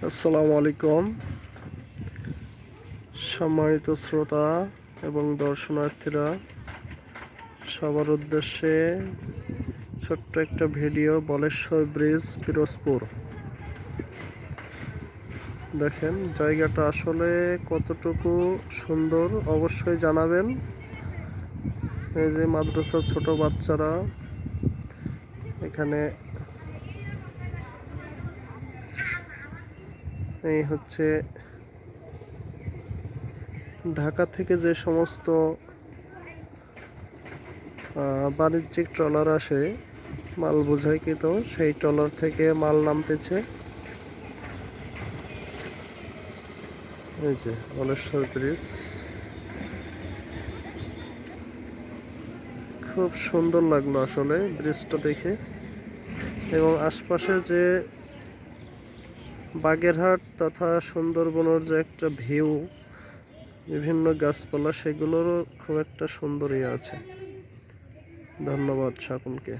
আসসালামু আলাইকুম সম্মানিত শ্রোতা এবং দর্শনার্থীরা, সবার উদ্দেশ্যে ছোট্ট একটা ভিডিও। বলেশ্বর ব্রিজ, পিরোজপুর। দেখেন জায়গাটা আসলে কতটুকু সুন্দর, অবশ্যই জানাবেন। এই যে মাদ্রাসার ছোট বাচ্চারা এখানে, এই হচ্ছে ঢাকা থেকে যে সমস্ত বাণিজ্যিক ট্রলার আসে মাল বোঝাইকৃত, সেই ট্রলার থেকে মাল নামতেছে। এই যে বলেশ্বর ব্রিজ, খুব সুন্দর লাগলো আসলে ব্রিজটা দেখে। এবং আশপাশে যে বাগেরহাট তথা সুন্দরবনের যে একটা ভিউ, বিভিন্ন গাছপালা, সেগুলোরও খুব একটা সুন্দর আছে। ধন্যবাদ সকলকে।